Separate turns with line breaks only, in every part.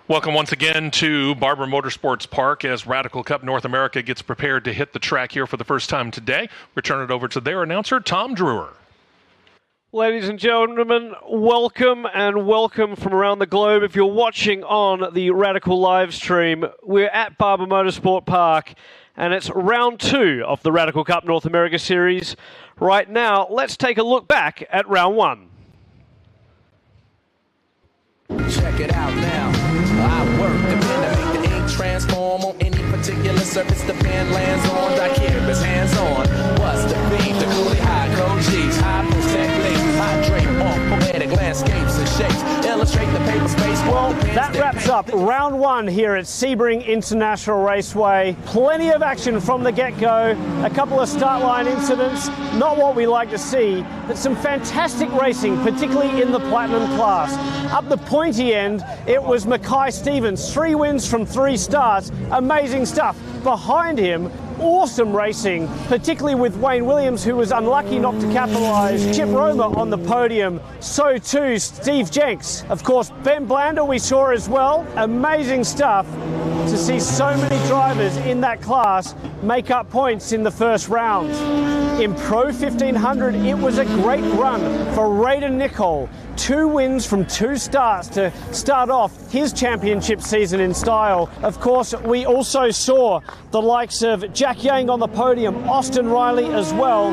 Welcome once again to Barber Motorsports Park as Radical Cup North America gets prepared to hit the track here for the first time today. We turn it over to their announcer, Tom Drewer.
Ladies and gentlemen, welcome and welcome from around the globe. If you're watching on the Radical live stream, we're at Barber Motorsport Park and it's round 2 of the Radical Cup North America Series. Right now, let's take a look back at round 1.
Check it out now. I work the pen to make the ink transform on any particular surface the pen lands on. I keep his hands on. What's the beat? The coolie high code G's, high protect links, high drape on poetic landscapes and shapes. Illustrate the paper space.
Well, that wraps up round 1 here at Sebring International Raceway. Plenty of action from the get-go. A couple of start line incidents, not what we like to see, but some fantastic racing, particularly in the Platinum class. Up the pointy end, it was Mackay Stevens, 3 wins from 3 starts. Amazing stuff. Behind him, awesome racing, particularly with Wayne Williams, who was unlucky not to capitalise. Chip Roma on the podium, so too Steve Jenks. Of course, Ben Blander we saw as well. Amazing stuff to see so many drivers in that class make up points in the first round. In Pro 1500, it was a great run for Rayden Nicol. 2 wins from 2 starts to start off his championship season in style. Of course, we also saw the likes of Jack Yang on the podium, Austin Riley as well.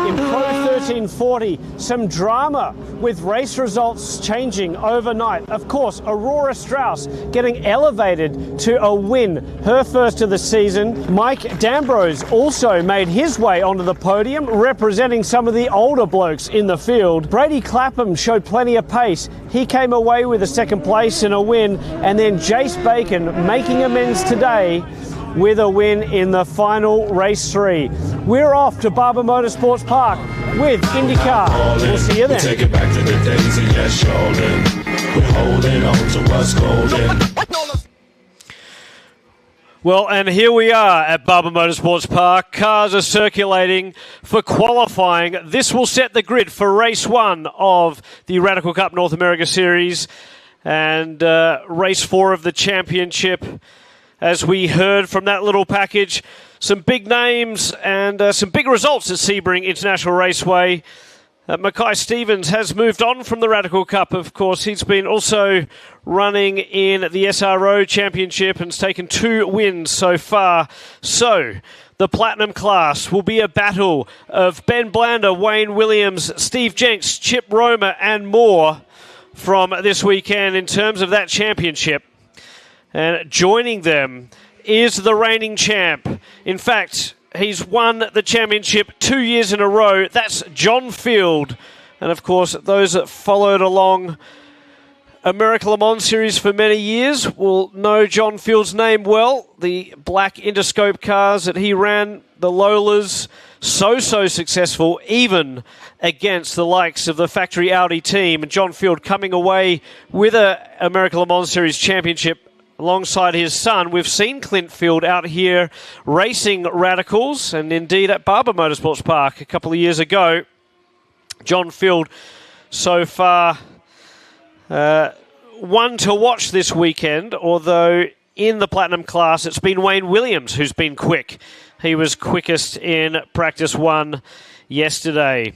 In Pro 1340, some drama with race results changing overnight. Of course, Aurora Strauss getting elevated to a win, her first of the season. Mike D'Ambrose also made his way onto the podium, representing some of the older blokes in the field. Brady Clapham showed plenty of pace. He came away with a second place and a win, and then Jace Bacon making amends today with a win in the final race 3. We're off to Barber Motorsports Park with IndyCar. We'll see you then.
Take it back to the days of yes, we're holding on to what's golden.
Well, and here we are at Barber Motorsports Park. Cars are circulating for qualifying. This will set the grid for race 1 of the Radical Cup North America Series and race 4 of the championship. As we heard from that little package, some big names and some big results at Sebring International Raceway. Mackay Stevens has moved on from the Radical Cup, of course. He's been also running in the SRO Championship and has taken 2 wins so far. So, the Platinum class will be a battle of Ben Blander, Wayne Williams, Steve Jenks, Chip Roma and more from this weekend in terms of that championship. And joining them is the reigning champ. In fact, he's won the championship 2 years in a row. That's John Field. And of course, those that followed along America Le Mans Series for many years will know John Field's name well. The black Interscope cars that he ran, the Lolas, so successful, even against the likes of the factory Audi team. And John Field coming away with an America Le Mans Series championship alongside his son. We've seen Clint Field out here racing Radicals and indeed at Barber Motorsports Park a couple of years ago. John Field so far one to watch this weekend, although in the Platinum class it's been Wayne Williams who's been quick. He was quickest in practice 1 yesterday.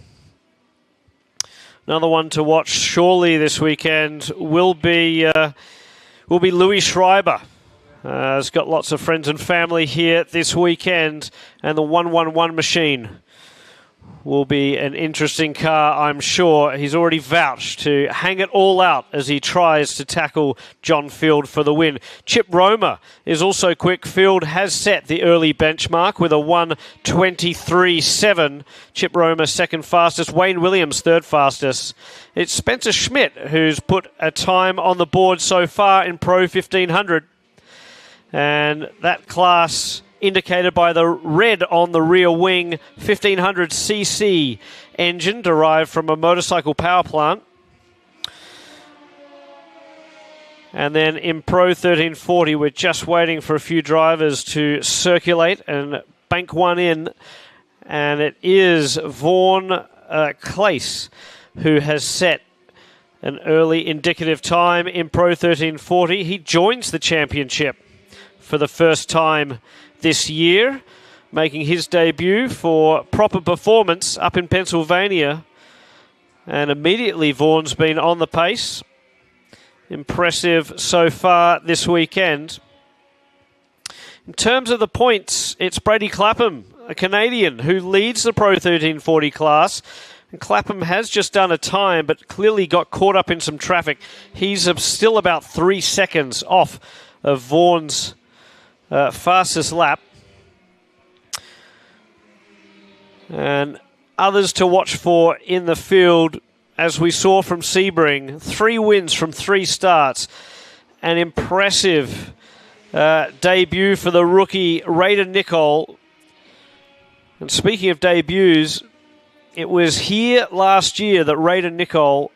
Another one to watch surely this weekend will be Louis Schreiber. He's got lots of friends and family here this weekend, and the 111 machine will be an interesting car, I'm sure. He's already vouched to hang it all out as he tries to tackle John Field for the win. Chip Roma is also quick. Field has set the early benchmark with a 1:23.7. Chip Roma second fastest. Wayne Williams third fastest. It's Spencer Schmidt who's put a time on the board so far in Pro 1500. And that class indicated by the red on the rear wing, 1500cc engine derived from a motorcycle power plant. And then in Pro 1340, we're just waiting for a few drivers to circulate and bank one in. And it is Vaughn Clace who has set an early indicative time in Pro 1340. He joins the championship for the first time this year, making his debut for proper performance up in Pennsylvania. And immediately Vaughan's been on the pace. Impressive so far this weekend. In terms of the points, it's Brady Clapham, a Canadian, who leads the Pro 1340 class. And Clapham has just done a time, but clearly got caught up in some traffic. He's still about 3 seconds off of Vaughan's fastest lap. And others to watch for in the field, as we saw from Sebring, 3 wins from 3 starts. An impressive debut for the rookie Raider Nicol. And speaking of debuts, it was here last year that Raider Nicol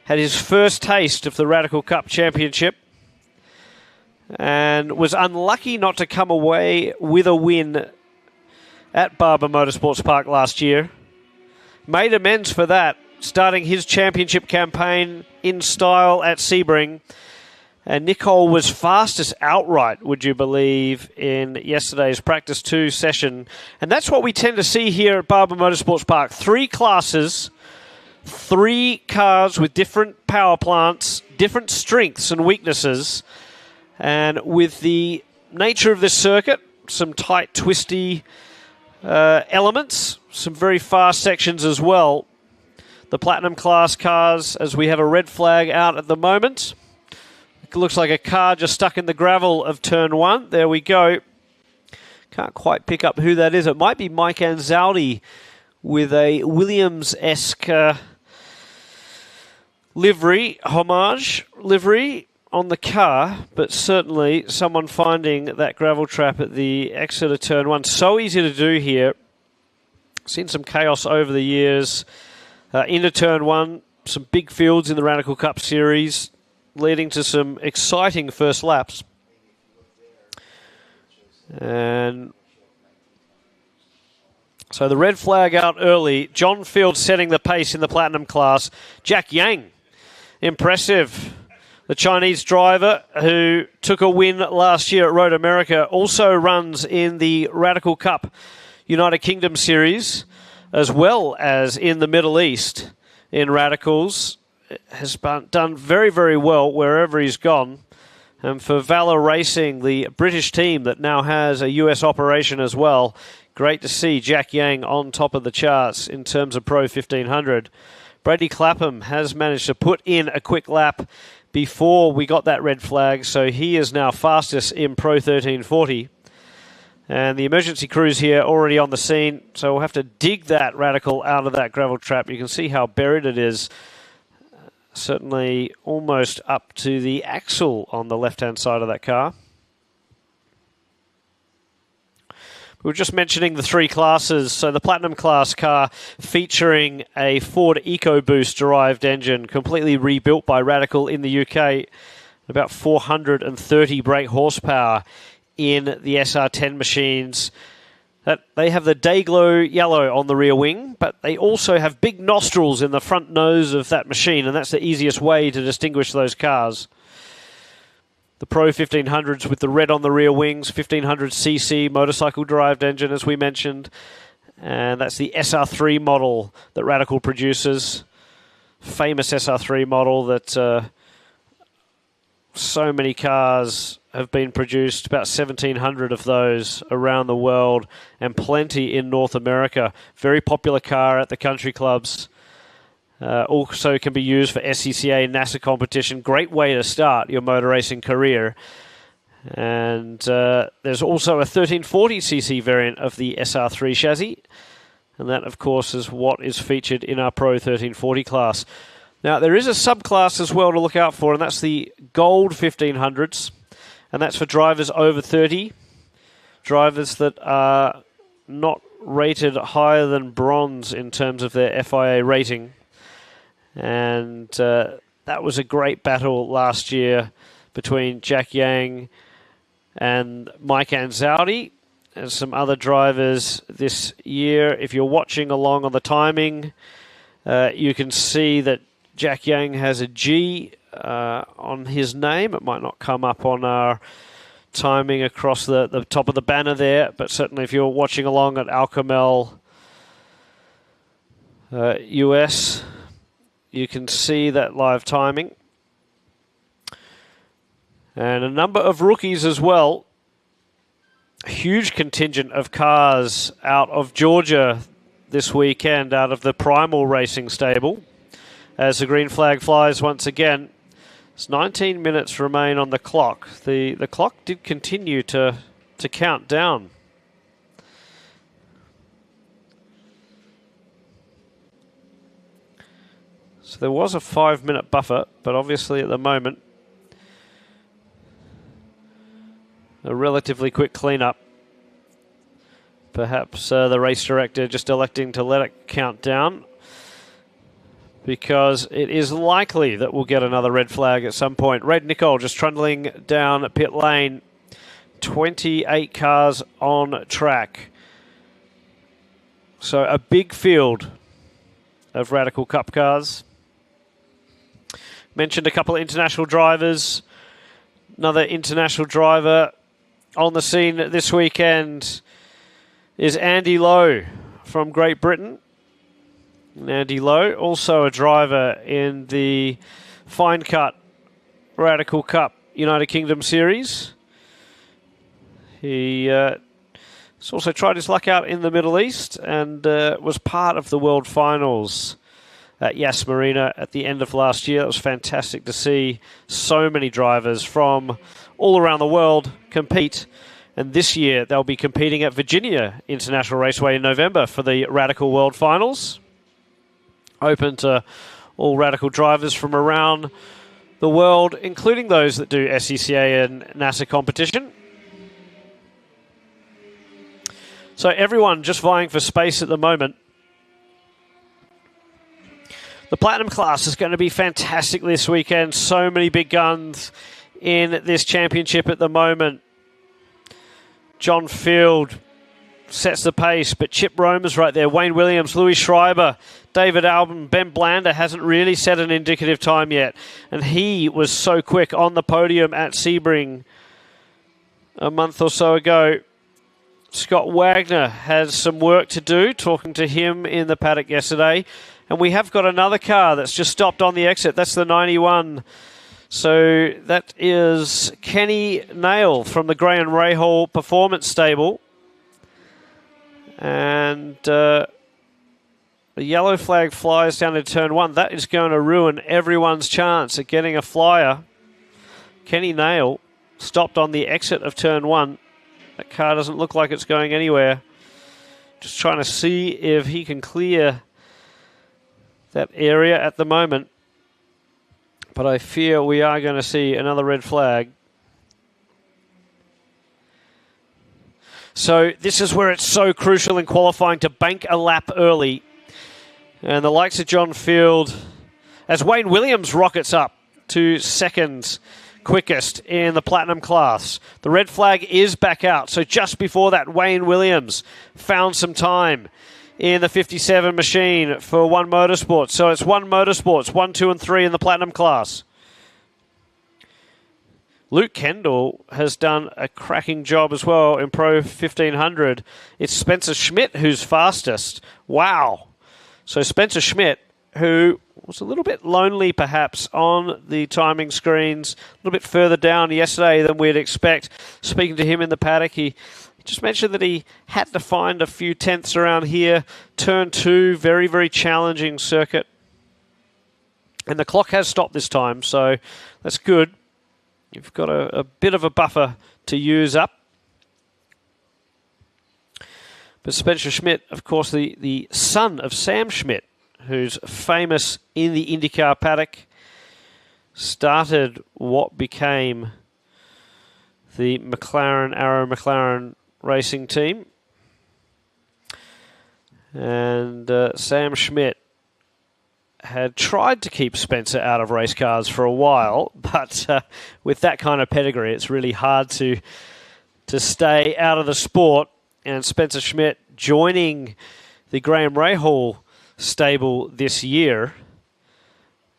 had his first taste of the Radical Cup Championship and was unlucky not to come away with a win at Barber Motorsports Park last year. Made amends for that, starting his championship campaign in style at Sebring. And Nicol was fastest outright, would you believe, in yesterday's Practice 2 session. And that's what we tend to see here at Barber Motorsports Park. 3 classes, 3 cars with different power plants, different strengths and weaknesses. And with the nature of this circuit, some tight, twisty elements, some very fast sections as well. The Platinum class cars, as we have a red flag out at the moment. It looks like a car just stuck in the gravel of turn 1. There we go. Can't quite pick up who that is. It might be Mike Anzaldi with a Williams-esque livery, homage livery on the car, but certainly someone finding that gravel trap at the exit of turn 1. So easy to do here. Seen some chaos over the years. Into turn 1, some big fields in the Radical Cup Series, leading to some exciting first laps. And so the red flag out early. John Field setting the pace in the Platinum class. Jack Yang, impressive. The Chinese driver who took a win last year at Road America also runs in the Radical Cup United Kingdom Series, as well as in the Middle East in Radicals. Has done very, very well wherever he's gone. And for Valor Racing, the British team that now has a US operation as well, great to see Jack Yang on top of the charts in terms of Pro 1500. Brady Clapham has managed to put in a quick lap before we got that red flag, so he is now fastest in Pro 1340. And the emergency crews here already on the scene, so we'll have to dig that Radical out of that gravel trap. You can see how buried it is. Certainly almost up to the axle on the left-hand side of that car. We were just mentioning the 3 classes. So the Platinum class car featuring a Ford EcoBoost derived engine, completely rebuilt by Radical in the UK. About 430 brake horsepower in the SR10 machines. They have the Dayglow yellow on the rear wing, but they also have big nostrils in the front nose of that machine, and that's the easiest way to distinguish those cars. The Pro 1500s with the red on the rear wings, 1500cc motorcycle-derived engine, as we mentioned. And that's the SR3 model that Radical produces. Famous SR3 model that so many cars have been produced, about 1,700 of those around the world, and plenty in North America. Very popular car at the country clubs. Also can be used for SCCA NASA competition. Great way to start your motor racing career. And there's also a 1340cc variant of the SR3 chassis. And that, of course, is what is featured in our Pro 1340 class. Now, there is a subclass as well to look out for, and that's the Gold 1500s. And that's for drivers over 30. Drivers that are not rated higher than bronze in terms of their FIA rating. And that was a great battle last year between Jack Yang and Mike Anzaldi and some other drivers this year. If you're watching along on the timing, you can see that Jack Yang has a G on his name. It might not come up on our timing across the top of the banner there, but certainly if you're watching along at Alcamel US, you can see that live timing. And a number of rookies as well. A huge contingent of cars out of Georgia this weekend, out of the Primal Racing stable. As the green flag flies once again, it's 19 minutes remain on the clock. The clock did continue to count down. So there was a 5-minute buffer, but obviously at the moment, a relatively quick cleanup. Perhaps the race director just electing to let it count down, because it is likely that we'll get another red flag at some point. Red Nicole just trundling down pit lane. 28 cars on track. So a big field of Radical Cup cars. Mentioned a couple of international drivers. Another international driver on the scene this weekend is Andy Lowe from Great Britain. And Andy Lowe, also a driver in the Fine Cut Radical Cup United Kingdom Series. He has also tried his luck out in the Middle East and was part of the World Finals at Yas Marina at the end of last year. It was fantastic to see so many drivers from all around the world compete. And this year they'll be competing at Virginia International Raceway in November for the Radical World Finals. Open to all Radical drivers from around the world, including those that do SCCA and NASA competition. So everyone just vying for space at the moment. The Platinum class is going to be fantastic this weekend. So many big guns in this championship at the moment. John Field sets the pace, but Chip Romer's right there. Wayne Williams, Louis Schreiber, David Albon, Ben Blander hasn't really set an indicative time yet. And he was so quick on the podium at Sebring a month or so ago. Scott Wagner has some work to do, talking to him in the paddock yesterday. And we have got another car that's just stopped on the exit. That's the 91. So that is Kenny Nail from the Graham Rahal Performance Stable. And the yellow flag flies down to turn 1. That is going to ruin everyone's chance at getting a flyer. Kenny Nail stopped on the exit of turn 1. That car doesn't look like it's going anywhere. Just trying to see if he can clear that area at the moment. But I fear we are going to see another red flag. So this is where it's so crucial in qualifying to bank a lap early. And the likes of John Field, as Wayne Williams rockets up to second quickest in the Platinum class. The red flag is back out. So just before that, Wayne Williams found some time in the 57 machine for One Motorsports. So it's One Motorsports, 1, 2, and 3 in the Platinum class. Luke Kendall has done a cracking job as well in Pro 1500. It's Spencer Schmidt who's fastest. Wow. So Spencer Schmidt, who was a little bit lonely perhaps on the timing screens, a little bit further down yesterday than we'd expect. Speaking to him in the paddock, he just mentioned that he had to find a few tenths around here. Turn 2, very, very challenging circuit. And the clock has stopped this time, so that's good. You've got a bit of a buffer to use up. But Spencer Schmidt, of course, the son of Sam Schmidt, who's famous in the IndyCar paddock, started what became the Arrow McLaren racing team. And Sam Schmidt had tried to keep Spencer out of race cars for a while, but with that kind of pedigree, it's really hard to stay out of the sport. And Spencer Schmidt joining the Graham Rahal stable this year.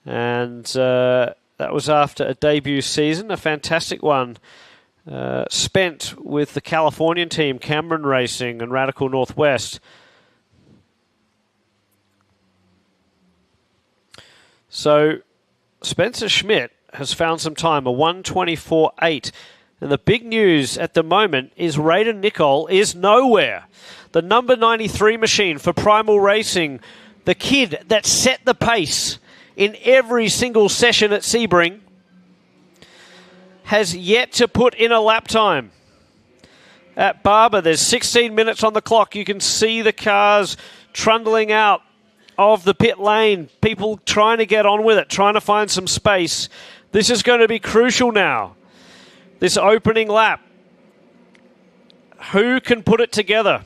And that was after a debut season, a fantastic one. Spent with the Californian team, Cameron Racing and Radical Northwest. So Spencer Schmidt has found some time, a 1:24.8. And the big news at the moment is Raiden Nicol is nowhere. The number 93 machine for Primal Racing, the kid that set the pace in every single session at Sebring, has yet to put in a lap time. At Barber, there's 16 minutes on the clock. You can see the cars trundling out of the pit lane. People trying to get on with it, trying to find some space. This is going to be crucial now. This opening lap. Who can put it together?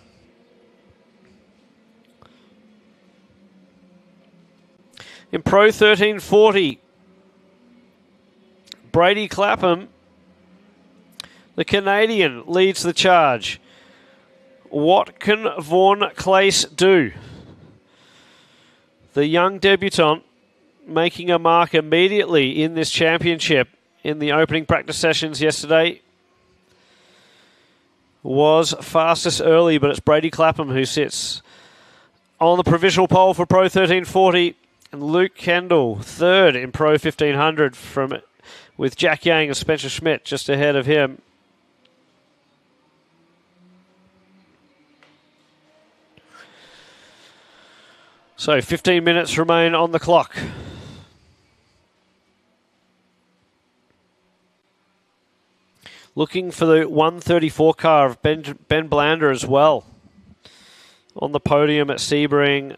In Pro 1340, Brady Clapham, the Canadian, leads the charge. What can Vaughan Clace do? The young debutant making a mark immediately in this championship in the opening practice sessions yesterday. Was fastest early, but it's Brady Clapham who sits on the provisional pole for Pro 1340. And Luke Kendall, third in Pro 1500 with Jack Yang and Spencer Schmidt just ahead of him. So 15 minutes remain on the clock. Looking for the 134 car of Ben Blander as well. On the podium at Sebring,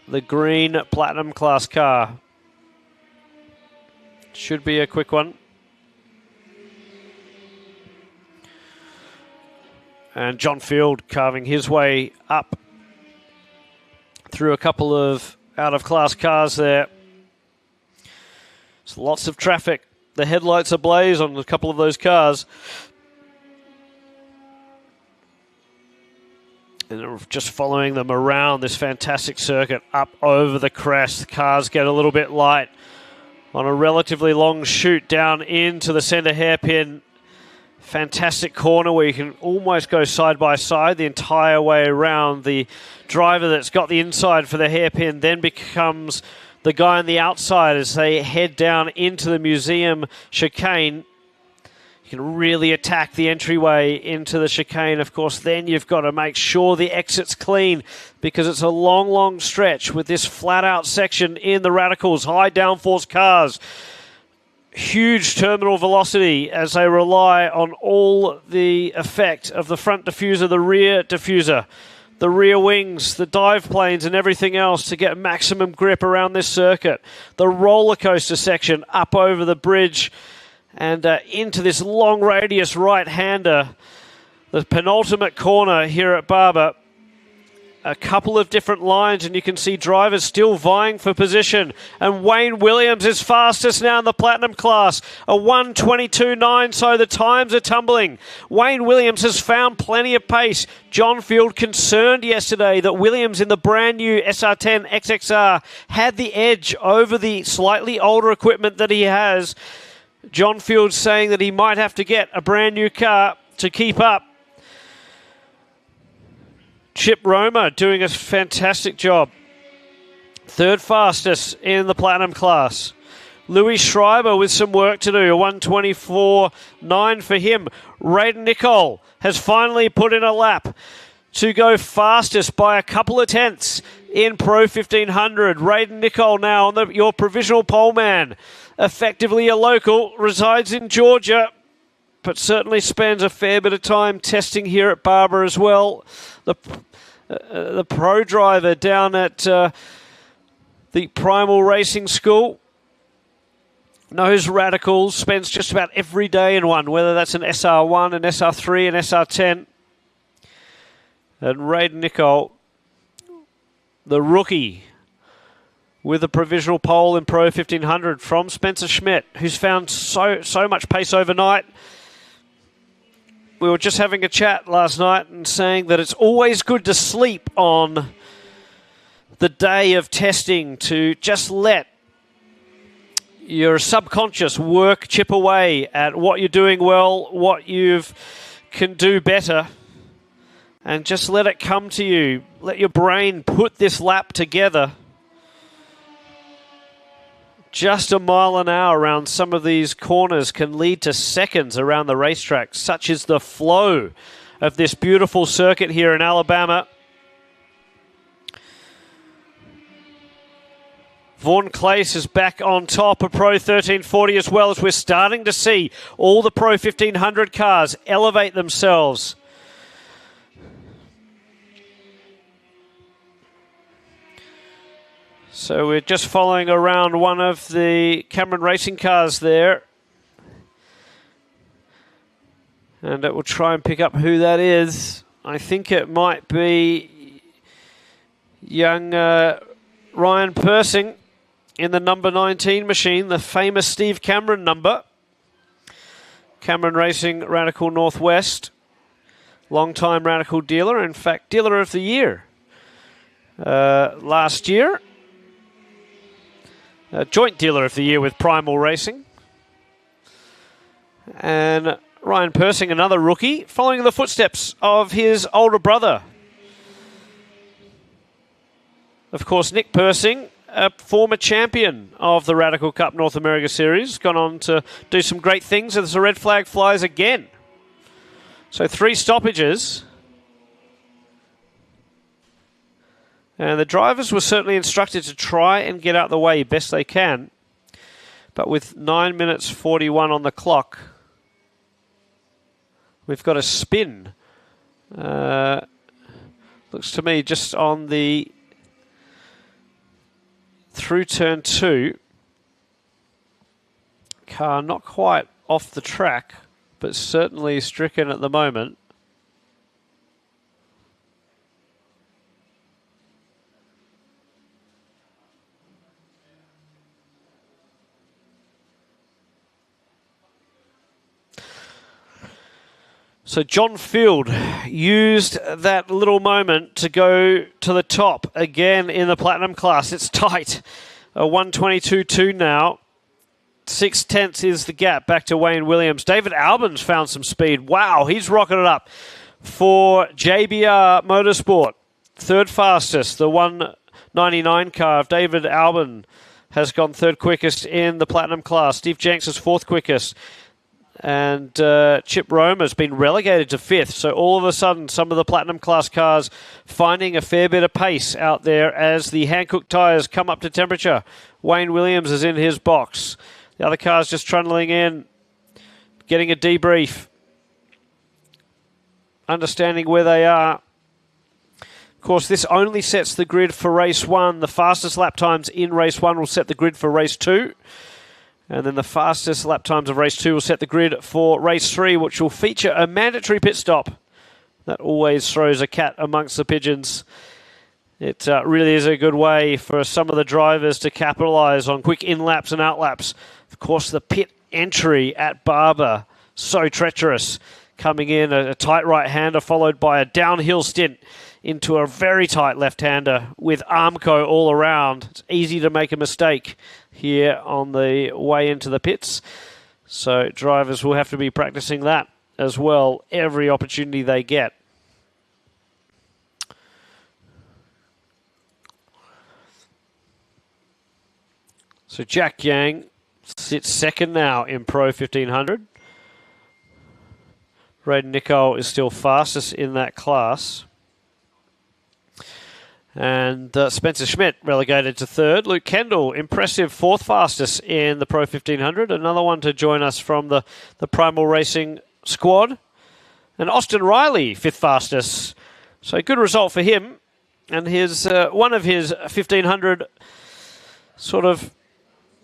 the green Platinum class car. Should be a quick one. And John Field carving his way up through a couple of out-of-class cars there. There's lots of traffic. The headlights ablaze on a couple of those cars. And just following them around this fantastic circuit up over the crest. The cars get a little bit light on a relatively long shoot down into the center hairpin. Fantastic corner where you can almost go side by side the entire way around. The driver that's got the inside for the hairpin then becomes the guy on the outside as they head down into the museum chicane. You can really attack the entryway into the chicane. Of course, then you've got to make sure the exit's clean because it's a long, long stretch with this flat-out section in the Radicals. High downforce cars. Huge terminal velocity as they rely on all the effect of the front diffuser, the rear diffuser, the rear wings, the dive planes and everything else to get maximum grip around this circuit. The roller coaster section up over the bridge and into this long radius right-hander. The penultimate corner here at Barber. A couple of different lines and you can see drivers still vying for position. And Wayne Williams is fastest now in the Platinum class. A 1:22.9, so the times are tumbling. Wayne Williams has found plenty of pace. John Field concerned yesterday that Williams in the brand new SR10 XXR had the edge over the slightly older equipment that he has. John Field saying that he might have to get a brand new car to keep up. Chip Roma doing a fantastic job. Third fastest in the Platinum class. Louis Schreiber with some work to do. A 1:24.9 for him. Raiden Nicol has finally put in a lap to go fastest by a couple of tenths in Pro 1500. Raiden Nicol now on your provisional pole man. Effectively a local, resides in Georgia, but certainly spends a fair bit of time testing here at Barber as well. The pro driver down at the Primal Racing School knows radicals, spends just about every day in one, whether that's an SR1, an SR3, an SR10. And Raiden Nicol, the rookie, with a provisional pole in Pro 1500 from Spencer Schmidt, who's found so much pace overnight. We were just having a chat last night and saying that it's always good to sleep on the day of testing, to just let your subconscious work, chip away at what you're doing well, what you can do better, and just let it come to you. Let your brain put this lap together. Just a mile an hour around some of these corners can lead to seconds around the racetrack. Such is the flow of this beautiful circuit here in Alabama. Vaughn Clace is back on top of Pro 1340 as well, as we're starting to see all the Pro 1500 cars elevate themselves. So we're just following around one of the Cameron Racing cars there. And it will try and pick up who that is. I think it might be young Ryan Persing in the number 19 machine, the famous Steve Cameron number. Cameron Racing, Radical Northwest. Long-time Radical dealer, in fact, Dealer of the Year last year. Joint Dealer of the Year with Primal Racing. And Ryan Persing, another rookie, following in the footsteps of his older brother. Of course, Nick Persing, a former champion of the Radical Cup North America Series, gone on to do some great things as the red flag flies again. So 3 stoppages. And the drivers were certainly instructed to try and get out the way best they can. But with 9 minutes 41 on the clock, we've got a spin. Looks to me just on the through turn 2. Car not quite off the track, but certainly stricken at the moment. So John Field used that little moment to go to the top again in the Platinum class. It's tight. 122.2 now. 6/10 is the gap back to Wayne Williams. David Albin's found some speed. Wow, he's rocketed up for JBR Motorsport. 3rd fastest, the 199 car of David Albin has gone 3rd quickest in the Platinum class. Steve Jenks is 4th quickest. And Chip Rome has been relegated to 5th. So all of a sudden, some of the Platinum class cars finding a fair bit of pace out there as the Hankook tyres come up to temperature. Wayne Williams is in his box. The other cars just trundling in, getting a debrief, understanding where they are. Of course, this only sets the grid for race 1. The fastest lap times in race 1 will set the grid for race 2. And then the fastest lap times of race 2 will set the grid for race 3, which will feature a mandatory pit stop. That always throws a cat amongst the pigeons. It really is a good way for some of the drivers to capitalise on quick in-laps and out-laps. Of course, the pit entry at Barber, so treacherous. Coming in a tight right-hander followed by a downhill stint into a very tight left-hander with Armco all around. It's easy to make a mistake here on the way into the pits. So drivers will have to be practicing that as well every opportunity they get. So Jack Yang sits 2nd now in Pro 1500. Braden Nicole is still fastest in that class. And Spencer Schmidt relegated to 3rd. Luke Kendall, impressive 4th fastest in the Pro 1500. Another one to join us from the Primal Racing squad. And Austin Riley, 5th fastest. So good result for him. And his one of his 1500 sort of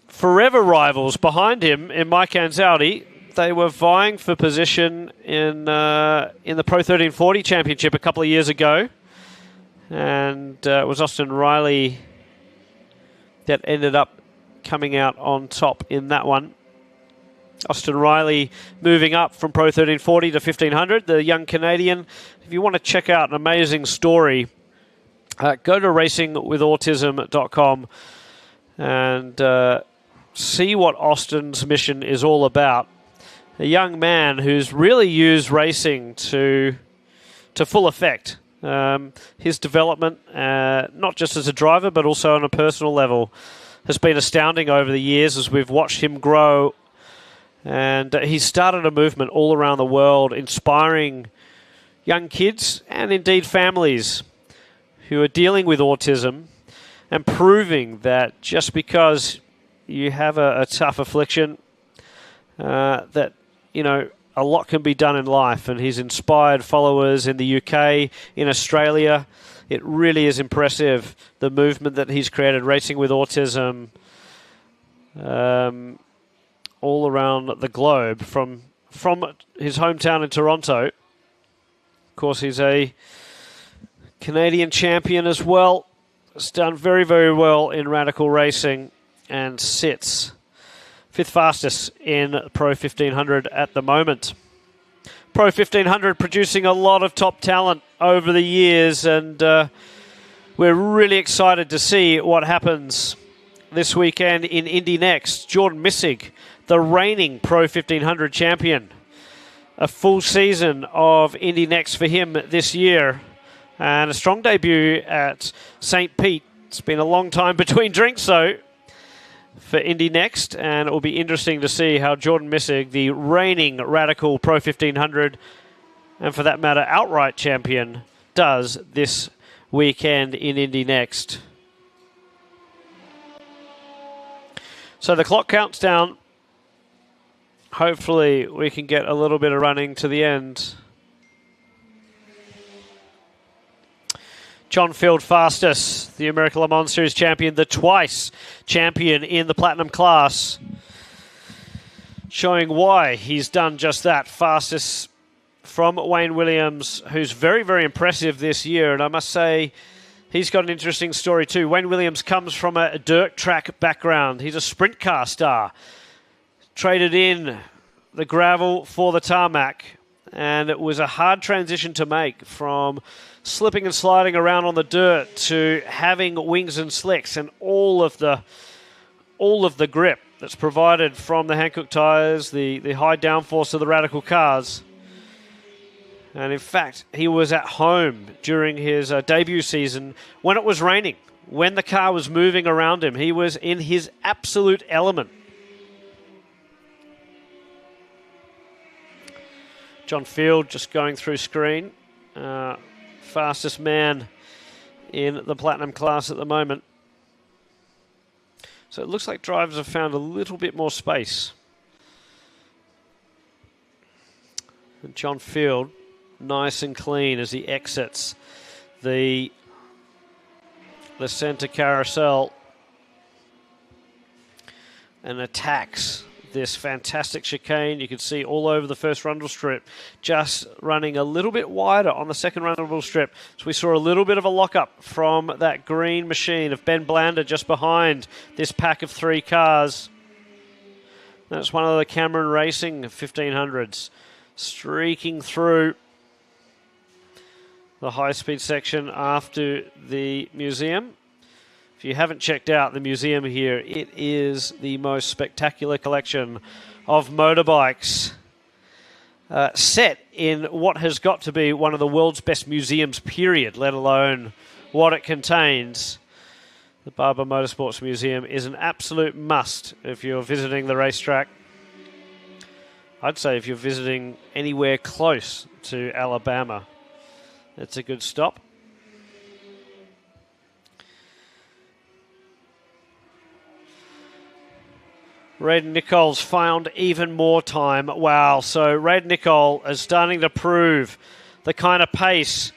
forever rivals behind him in Mike Anzaldi. They were vying for position in the Pro 1340 Championship a couple of years ago. And it was Austin Riley that ended up coming out on top in that one. Austin Riley moving up from Pro 1340 to 1500, the young Canadian. If you want to check out an amazing story, go to racingwithautism.com and see what Austin's mission is all about. A young man who's really used racing to full effect. His development, not just as a driver, but also on a personal level, has been astounding over the years as we've watched him grow. And he's started a movement all around the world, inspiring young kids and indeed families who are dealing with autism, and proving that just because you have a tough affliction, that, you know, a lot can be done in life. And he's inspired followers in the UK, in Australia. It really is impressive, the movement that he's created, Racing with Autism, all around the globe, from his hometown in Toronto. Of course, he's a Canadian champion as well. Has done very, very well in radical racing and sits 5th fastest in Pro 1500 at the moment. Pro 1500 producing a lot of top talent over the years, and we're really excited to see what happens this weekend in Indy Next. Jordan Missig, the reigning Pro 1500 champion. A full season of Indy Next for him this year, and a strong debut at St. Pete. It's been a long time between drinks, though, for Indy Next, and it will be interesting to see how Jordan Missig, the reigning Radical Pro 1500, and for that matter, outright champion, does this weekend in Indy Next. So the clock counts down. Hopefully we can get a little bit of running to the end. John Field fastest, the American Le Mans Series champion, the twice champion in the Platinum class. Showing why he's done just that. Fastest from Wayne Williams, who's very, very impressive this year. And I must say, he's got an interesting story too. Wayne Williams comes from a dirt track background. He's a sprint car star. Traded in the gravel for the tarmac. And it was a hard transition to make from slipping and sliding around on the dirt to having wings and slicks and all of the grip that's provided from the Hankook tyres, the high downforce of the Radical cars. And in fact, he was at home during his debut season when it was raining, when the car was moving around him. He was in his absolute element. John Field just going through screen. Fastest man in the Platinum class at the moment. So it looks like drivers have found a little bit more space. And John Field, nice and clean as he exits the center carousel and attacks this fantastic chicane. You can see all over the first rundle strip, just running a little bit wider on the second rundle strip. So we saw a little bit of a lockup from that green machine of Ben Blander just behind this pack of 3 cars. That's one of the Cameron Racing 1500s streaking through the high-speed section after the museum. If you haven't checked out the museum here, it is the most spectacular collection of motorbikes set in what has got to be one of the world's best museums, period, let alone what it contains. The Barber Motorsports Museum is an absolute must if you're visiting the racetrack. I'd say if you're visiting anywhere close to Alabama, it's a good stop. Red Nichols found even more time. Wow, so Red Nicol is starting to prove the kind of pace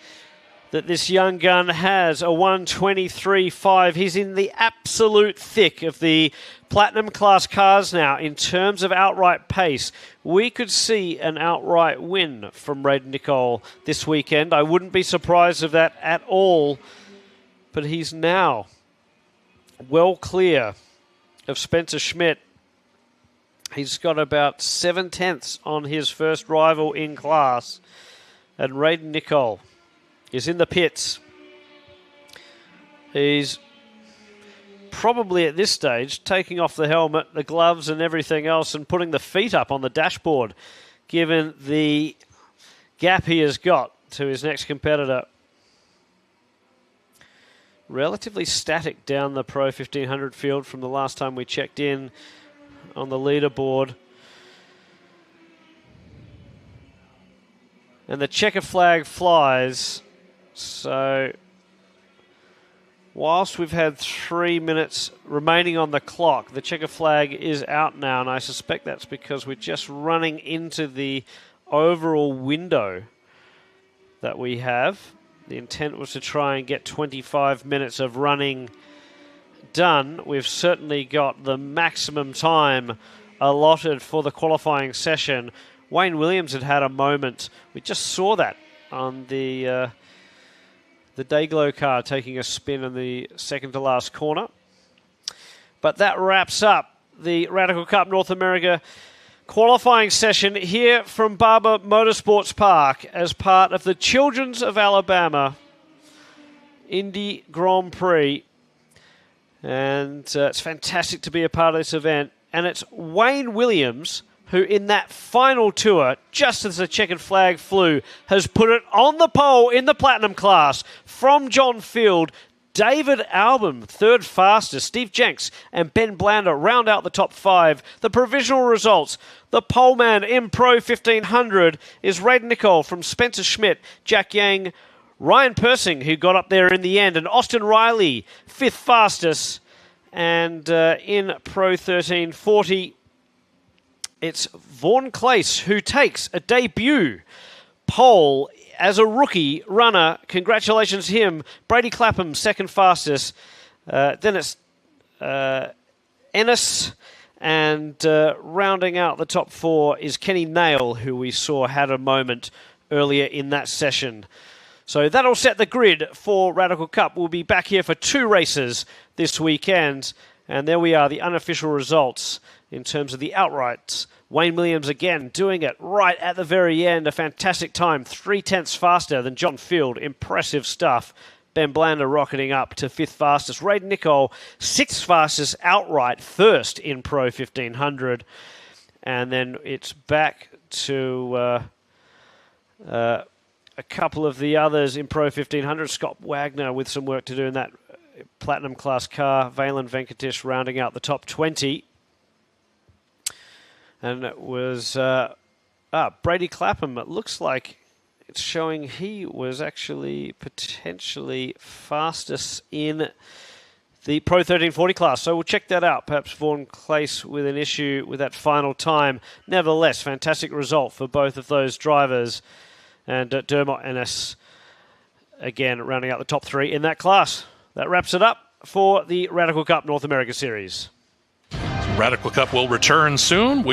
that this young gun has, a 1:23.5. He's in the absolute thick of the Platinum class cars now in terms of outright pace. We could see an outright win from Red Nicol this weekend. I wouldn't be surprised of that at all, but he's now well clear of Spencer Schmidt. He's got about 7/10 on his first rival in class. And Raiden Nicol is in the pits. He's probably at this stage taking off the helmet, the gloves and everything else and putting the feet up on the dashboard, given the gap he has got to his next competitor. Relatively static down the Pro 1500 field from the last time we checked in on the leaderboard. And the checker flag flies. So whilst we've had 3 minutes remaining on the clock, the checker flag is out now, and I suspect that's because we're just running into the overall window that we have. The intent was to try and get 25 minutes of running done. We've certainly got the maximum time allotted for the qualifying session. Wayne Williams had a moment. We just saw that on the Dayglow car taking a spin in the second to last corner. But that wraps up the Radical Cup North America qualifying session here from Barber Motorsports Park as part of the Children's of Alabama Indy Grand Prix. And it's fantastic to be a part of this event. And it's Wayne Williams who in that final tour, just as the checkered flag flew, has put it on the pole in the Platinum class from John Field. David Albon, third fastest. Steve Jenks and Ben Blander round out the top 5. The provisional results. The poleman in Pro 1500 is Raiden Nicole from Spencer Schmidt, Jack Yang, Ryan Persing, who got up there in the end, and Austin Riley, 5th fastest. And in Pro 1340, it's Vaughn Clace who takes a debut pole as a rookie runner. Congratulations to him. Brady Clapham, 2nd fastest. Then it's Ennis. And rounding out the top 4 is Kenny Nail, who we saw had a moment earlier in that session. So that'll set the grid for Radical Cup. We'll be back here for 2 races this weekend. And there we are, the unofficial results in terms of the outrights. Wayne Williams again doing it right at the very end. A fantastic time, 0.3 faster than John Field. Impressive stuff. Ben Blander rocketing up to 5th fastest. Raiden Nicole, 6th fastest outright, first in Pro 1500. And then it's back to a couple of the others in Pro 1500. Scott Wagner with some work to do in that Platinum class car. Valen Venkatesh rounding out the top 20. And it was Brady Clapham. It looks like it's showing he was actually potentially fastest in the Pro 1340 class. So we'll check that out. Perhaps Vaughn Clace with an issue with that final time. Nevertheless, fantastic result for both of those drivers. And Dermot Ennis, again, rounding out the top 3 in that class. That wraps it up for the Radical Cup North America Series.
Radical Cup will return soon.